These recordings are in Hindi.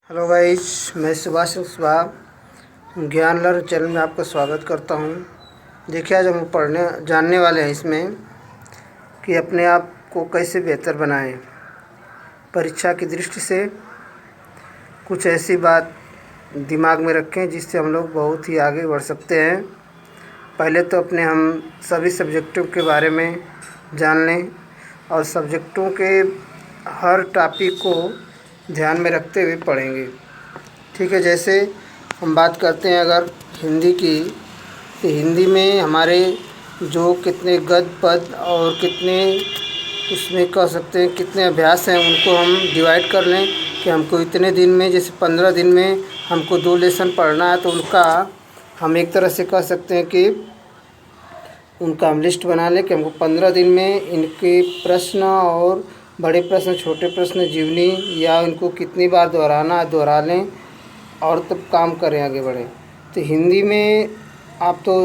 हेलो गाइस, मैं सुभाष कुशवाहा ज्ञान लर्न चैनल में आपका स्वागत करता हूं। देखिए, आज हम पढ़ने जानने वाले हैं इसमें कि अपने आप को कैसे बेहतर बनाएं। परीक्षा की दृष्टि से कुछ ऐसी बात दिमाग में रखें जिससे हम लोग बहुत ही आगे बढ़ सकते हैं। पहले तो अपने हम सभी सब्जेक्टों के बारे में जान लें और सब्जेक्टों के हर टॉपिक को ध्यान में रखते हुए पढ़ेंगे। ठीक है, जैसे हम बात करते हैं अगर हिंदी की, तो हिंदी में हमारे जो कितने गद्य पद और कितने उसमें कह सकते हैं कितने अभ्यास हैं, उनको हम डिवाइड कर लें कि हमको इतने दिन में, जैसे 15 दिन में हमको 2 लेसन पढ़ना है, तो उनका हम एक तरह से कह सकते हैं कि उनका हम लिस्ट बना लें कि हमको 15 दिन में इनके प्रश्न और बड़े प्रश्न, छोटे प्रश्न, जीवनी या इनको कितनी बार दोहराना है दोहरा लें और तब काम करें, आगे बढ़ें। तो हिंदी में आप तो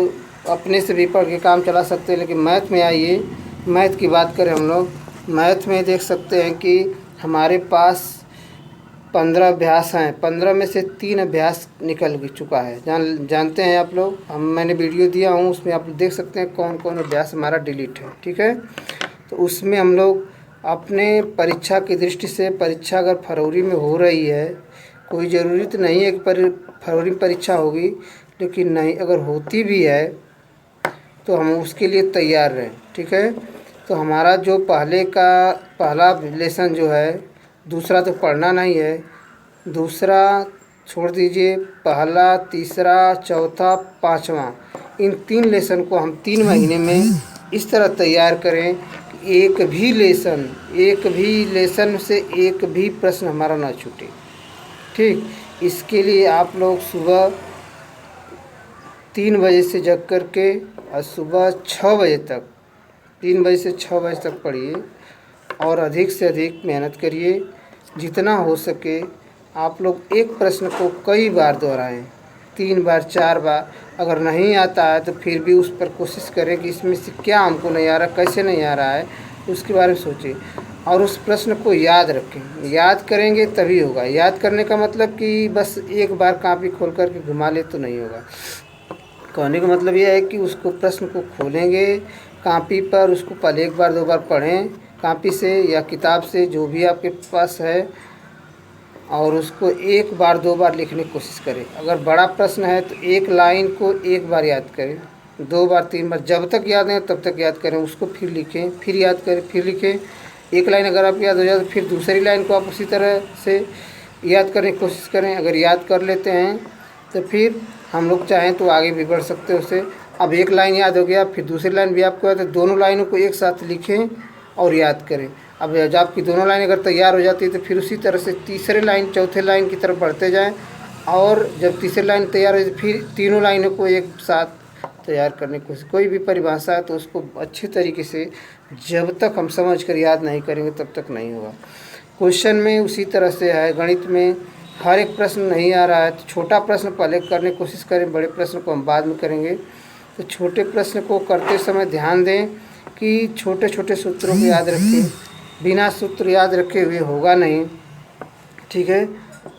अपने से भी पढ़ के काम चला सकते हैं, लेकिन मैथ में आइए, मैथ की बात करें हम लोग। मैथ में देख सकते हैं कि हमारे पास 15 अभ्यास हैं। 15 में से 3 अभ्यास निकल चुका है। जानते हैं आप लोग, मैंने वीडियो दिया हूँ, उसमें आप देख सकते हैं कौन कौन अभ्यास हमारा डिलीट है। ठीक है, तो उसमें हम लोग अपने परीक्षा की दृष्टि से, परीक्षा अगर फरवरी में हो रही है, कोई ज़रूरी तो नहीं है कि फरवरी में परीक्षा होगी, लेकिन नहीं अगर होती भी है तो हम उसके लिए तैयार रहें। ठीक है, तो हमारा जो पहला लेसन जो है, दूसरा तो पढ़ना नहीं है, दूसरा छोड़ दीजिए, पहला, तीसरा, चौथा, पाँचवा, इन 3 लेसन को हम 3 महीने में इस तरह तैयार करें कि एक भी लेसन से एक भी प्रश्न हमारा ना छूटे। ठीक, इसके लिए आप लोग सुबह 3 बजे से जग कर के और सुबह 6 बजे तक, 3 बजे से 6 बजे तक पढ़िए और अधिक से अधिक मेहनत करिए। जितना हो सके आप लोग एक प्रश्न को कई बार दोहराएं, 3 बार 4 बार। अगर नहीं आता है तो फिर भी उस पर कोशिश करें कि इसमें से क्या हमको नहीं आ रहा, कैसे नहीं आ रहा है, उसके बारे में सोचें और उस प्रश्न को याद रखें। याद करेंगे तभी होगा। याद करने का मतलब कि बस एक बार कॉपी खोल कर के घुमा ले तो नहीं होगा। कहने का मतलब यह है कि उसको, प्रश्न को खोलेंगे कॉपी पर, उसको पहले 1 बार 2 बार पढ़ें कॉपी से या किताब से, जो भी आपके पास है, और उसको 1 बार 2 बार लिखने की कोशिश करें। अगर बड़ा प्रश्न है तो 1 लाइन को 1 बार याद करें, 2 बार 3 बार, जब तक याद है तब तक याद करें, उसको फिर लिखें, फिर याद करें, फिर लिखें। 1 लाइन अगर आप याद हो जाए तो फिर दूसरी लाइन को आप उसी तरह से याद करने की कोशिश करें। अगर याद कर लेते हैं तो फिर हम लोग चाहें तो आगे भी बढ़ सकते हैं उससे। अब 1 लाइन याद हो गया, फिर दूसरी लाइन भी आपको याद है, दोनों लाइनों को एक साथ लिखें और याद करें। अब जब आपकी दोनों लाइन अगर तैयार हो जाती है तो फिर उसी तरह से तीसरे लाइन, चौथे लाइन की तरफ बढ़ते जाएं और जब तीसरी लाइन तैयार हो तो फिर तीनों लाइनों को एक साथ तैयार करने की कोशिश। कोई भी परिभाषा है तो उसको अच्छे तरीके से जब तक हम समझ कर याद नहीं करेंगे तब तक नहीं होगा। क्वेश्चन में उसी तरह से है। गणित में हर एक प्रश्न नहीं आ रहा है तो छोटा प्रश्न पहले करने की कोशिश करें, बड़े प्रश्न को हम बाद में करेंगे। तो छोटे प्रश्न को करते समय ध्यान दें कि छोटे छोटे सूत्रों को याद रखें, बिना सूत्र याद रखे हुए होगा नहीं। ठीक है,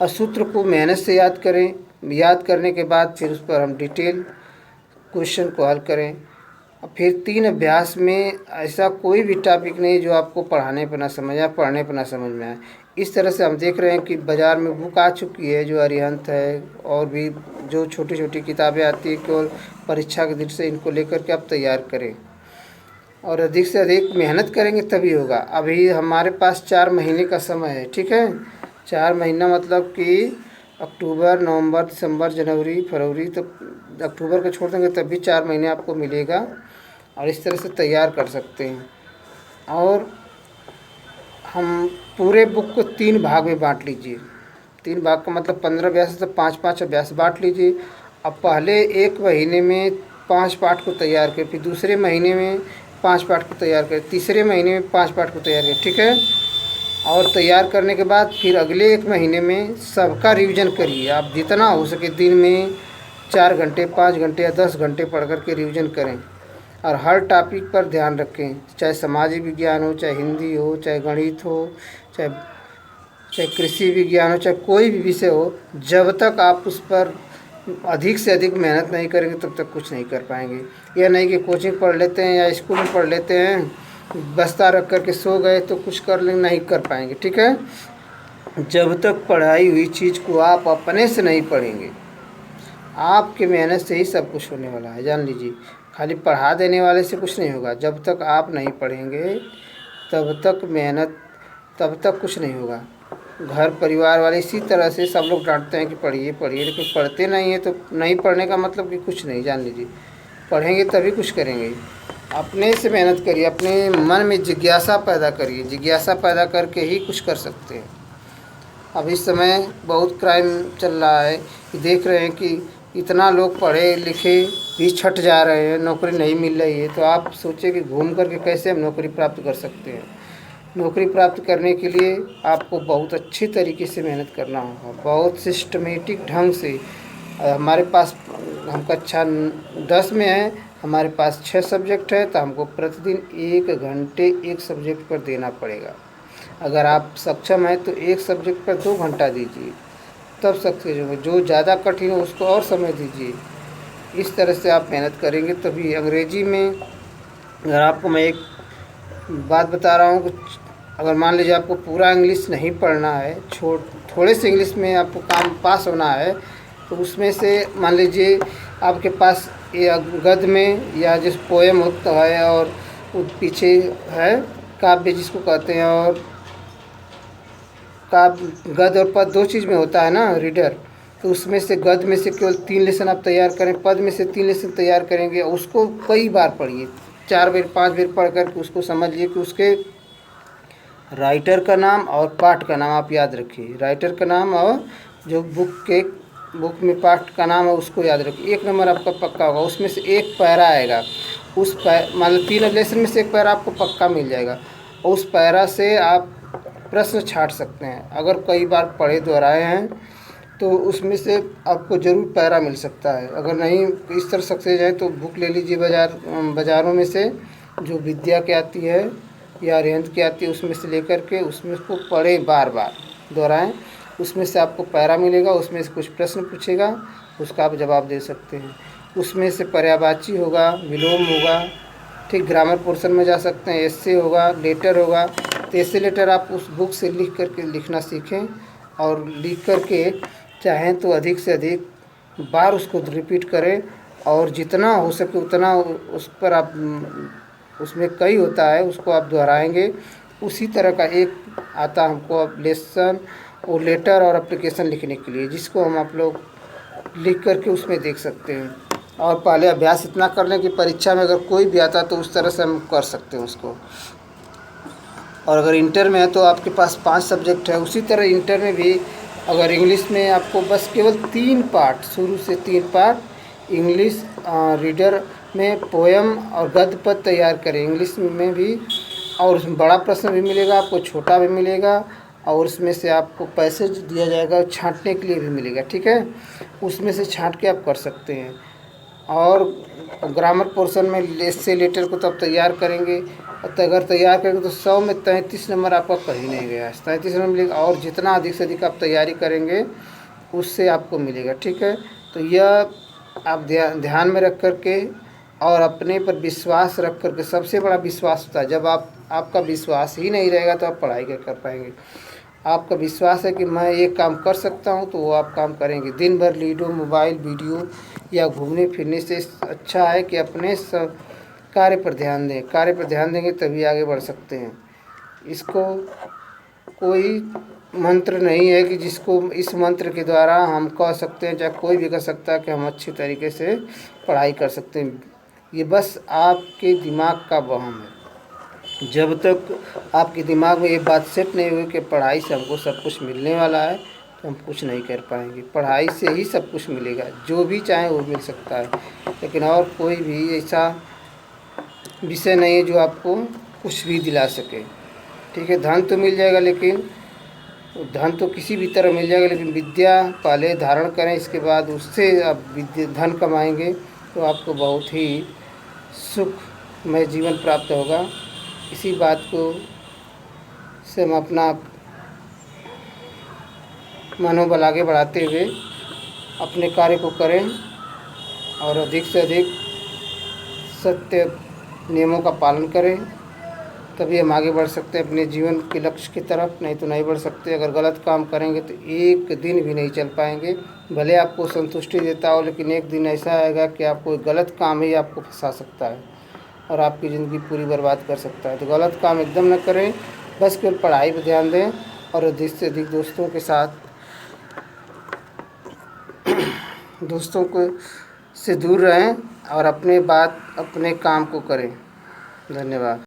और सूत्र को मेहनत से याद करें। याद करने के बाद फिर उस पर हम डिटेल क्वेश्चन को हल करें। और फिर 3 अभ्यास में ऐसा कोई भी टॉपिक नहीं जो आपको पढ़ाने पर ना समझ आए, पढ़ने पर ना समझ में आए। इस तरह से हम देख रहे हैं कि बाज़ार में बुक आ चुकी है, जो अरिहंत है और भी जो छोटी छोटी किताबें आती है, केवल परीक्षा के दृष्टि से इनको लेकर के आप तैयार करें और अधिक से अधिक मेहनत करेंगे तभी होगा। अभी हमारे पास 4 महीने का समय है। ठीक है, 4 महीना मतलब कि अक्टूबर, नवंबर, दिसंबर, जनवरी, फरवरी, तो अक्टूबर को छोड़ देंगे तब भी 4 महीने आपको मिलेगा और इस तरह से तैयार कर सकते हैं। और हम पूरे बुक को 3 भाग में बांट लीजिए। 3 भाग का मतलब 15 अभ्यास है तो 5-5 अभ्यास बांट लीजिए। अब पहले 1 महीने में 5 पाठ को तैयार करें, फिर दूसरे महीने में 5 पाठ को तैयार करें, तीसरे महीने में 5 पाठ को तैयार करें। ठीक है, और तैयार करने के बाद फिर अगले 1 महीने में सबका रिवीजन करिए। आप जितना हो सके दिन में 4 घंटे, 5 घंटे या 10 घंटे पढ़ कर के रिवीजन करें और हर टॉपिक पर ध्यान रखें, चाहे सामाजिक विज्ञान हो, चाहे हिंदी हो, चाहे गणित हो, चाहे चाहे कृषि विज्ञान हो, चाहे कोई भी विषय हो, जब तक आप उस पर अधिक से अधिक मेहनत नहीं करेंगे तब तक कुछ नहीं कर पाएंगे। यह नहीं कि कोचिंग पढ़ लेते हैं या स्कूल में पढ़ लेते हैं, बस्ता रख कर के सो गए तो कुछ कर लेंगे, नहीं कर पाएंगे। ठीक है, जब तक पढ़ाई हुई चीज़ को आप अपने से नहीं पढ़ेंगे, आपके मेहनत से ही सब कुछ होने वाला है, जान लीजिए। खाली पढ़ा देने वाले से कुछ नहीं होगा। जब तक आप नहीं पढ़ेंगे तब तक मेहनत, तब तक कुछ नहीं होगा। घर परिवार वाले इसी तरह से सब लोग डांटते हैं कि पढ़िए पढ़िए, लेकिन पढ़ते नहीं हैं। तो नहीं पढ़ने का मतलब कि कुछ नहीं, जान लीजिए। पढ़ेंगे तभी कुछ करेंगे। अपने से मेहनत करिए, अपने मन में जिज्ञासा पैदा करिए, जिज्ञासा पैदा करके ही कुछ कर सकते हैं। अब इस समय बहुत क्राइम चल रहा है कि देख रहे हैं कि इतना लोग पढ़े लिखे भी छट जा रहे हैं, नौकरी नहीं मिल रही है। तो आप सोचिए कि घूम करके कैसे हम नौकरी प्राप्त कर सकते हैं। नौकरी प्राप्त करने के लिए आपको बहुत अच्छी तरीके से मेहनत करना होगा, बहुत सिस्टमेटिक ढंग से। हमारे पास, हम कक्षा 10 में हैं, हमारे पास 6 सब्जेक्ट है, तो हमको प्रतिदिन 1 घंटे एक सब्जेक्ट पर देना पड़ेगा। अगर आप सक्षम हैं तो एक सब्जेक्ट पर 2 घंटा दीजिए, तब सक्सेस होंगे। जो ज़्यादा कठिन हो उसको और समय दीजिए। इस तरह से आप मेहनत करेंगे तभी। अंग्रेजी में अगर आपको मैं एक बात बता रहा हूँ कि अगर मान लीजिए आपको पूरा इंग्लिश नहीं पढ़ना है, थोड़े से इंग्लिश में आपको काम पास होना है, तो उसमें से मान लीजिए आपके पास ये गद्य में या जिस पोएम होता है और पीछे है काव्य जिसको कहते हैं, और काव्य गद्य और पद 2 चीज़ में होता है ना रीडर। तो उसमें से गद्य में से केवल 3 लेसन आप तैयार करें, पद में से 3 लेसन तैयार करेंगे। उसको कई बार पढ़िए, 4 बार 5 बार पढ़ करके उसको समझिए कि उसके राइटर का नाम और पाठ का नाम आप याद रखिए। राइटर का नाम और जो बुक में पाठ का नाम है उसको याद रखिए। 1 नंबर आपका पक्का होगा। उसमें से एक पैरा आएगा, उस मान लो 3 लेसन में से एक पैरा आपको पक्का मिल जाएगा। उस पैरा से आप प्रश्न छाट सकते हैं। अगर कई बार पढ़े दोहराए हैं तो उसमें से आपको ज़रूर पैरा मिल सकता है। अगर नहीं इस तरह सक्सेस है तो बुक ले लीजिए बाज़ारों में से, जो विद्या की आती है या अरिहंत की आती है, उसमें से लेकर के उसमें उसको पढ़े, बार बार दोहराएं। उसमें से आपको पैरा मिलेगा, उसमें से कुछ प्रश्न पूछेगा, उसका आप जवाब दे सकते हैं। उसमें से पर्यायवाची होगा, विलोम होगा, ठीक, ग्रामर पोर्शन में जा सकते हैं, एस्से होगा, लेटर होगा। तो एस्से लेटर आप उस बुक से लिख करके लिखना सीखें, और लिख करके चाहें तो अधिक से अधिक बार उसको रिपीट करें, और जितना हो सके उतना उस पर आप, उसमें कई होता है उसको आप दोहराएंगे। उसी तरह का एक आता हमको अब लेसन और लेटर और एप्लीकेशन लिखने के लिए, जिसको हम आप लोग लिख करके उसमें देख सकते हैं। और पहले अभ्यास इतना कर लें कि परीक्षा में अगर कोई भी आता तो उस तरह से हम कर सकते हैं उसको। और अगर इंटर में है तो आपके पास 5 सब्जेक्ट है, उसी तरह इंटर में भी अगर इंग्लिश में आपको बस केवल 3 पार्ट, शुरू से 3 पार्ट इंग्लिश रीडर में पोएम और गद्य पद तैयार करें इंग्लिश में भी। और उसमें बड़ा प्रश्न भी मिलेगा आपको, छोटा भी मिलेगा, और उसमें से आपको पैसे दिया जाएगा, छांटने के लिए भी मिलेगा। ठीक है, उसमें से छांट के आप कर सकते हैं। और ग्रामर पोर्शन में एस्से लेटर को तब तैयार करेंगे, अगर तैयार करेंगे तो 100 में 33 नंबर आपका कहीं नहीं गया, 33 नंबर मिलेगा। और जितना अधिक से अधिक आप तैयारी करेंगे उससे आपको मिलेगा। ठीक है, तो यह आप ध्यान में रख करके और अपने पर विश्वास रख करके, सबसे बड़ा विश्वास होता है। जब आपका विश्वास ही नहीं रहेगा तो आप पढ़ाई क्या कर पाएंगे। आपका विश्वास है कि मैं ये काम कर सकता हूँ, तो वो आप काम करेंगे। दिन भर लूडो, मोबाइल, वीडियो या घूमने फिरने से अच्छा है कि अपने कार्य पर ध्यान दें। कार्य पर ध्यान देंगे तभी आगे बढ़ सकते हैं। इसको कोई मंत्र नहीं है कि जिसको इस मंत्र के द्वारा हम कह सकते हैं, चाहे कोई भी कह सकता है कि हम अच्छी तरीके से पढ़ाई कर सकते हैं। ये बस आपके दिमाग का वहम है। जब तक आपके दिमाग में ये बात सेट नहीं हुई कि पढ़ाई से हमको सब कुछ मिलने वाला है, तो हम कुछ नहीं कर पाएंगे। पढ़ाई से ही सब कुछ मिलेगा, जो भी चाहे वो मिल सकता है, लेकिन और कोई भी ऐसा विषय नहीं है जो आपको कुछ भी दिला सके। ठीक है, धन तो मिल जाएगा, लेकिन धन तो किसी भी तरह मिल जाएगा, लेकिन विद्या पहले धारण करें, इसके बाद उससे आप धन कमाएंगे तो आपको बहुत ही सुखमय जीवन प्राप्त होगा। इसी बात को से हम अपना मनोबल आगे बढ़ाते हुए अपने कार्य को करें और अधिक से अधिक सत्य नियमों का पालन करें, तभी हम आगे बढ़ सकते हैं अपने जीवन के लक्ष्य की तरफ, नहीं तो नहीं बढ़ सकते। अगर गलत काम करेंगे तो एक दिन भी नहीं चल पाएंगे। भले आपको संतुष्टि देता हो, लेकिन एक दिन ऐसा आएगा कि आपको गलत काम ही आपको फंसा सकता है और आपकी ज़िंदगी पूरी बर्बाद कर सकता है। तो गलत काम एकदम न करें, बस केवल पढ़ाई पर ध्यान दें और अधिक से अधिक दोस्तों के साथ दोस्तों को से दूर रहें और अपने काम को करें। धन्यवाद।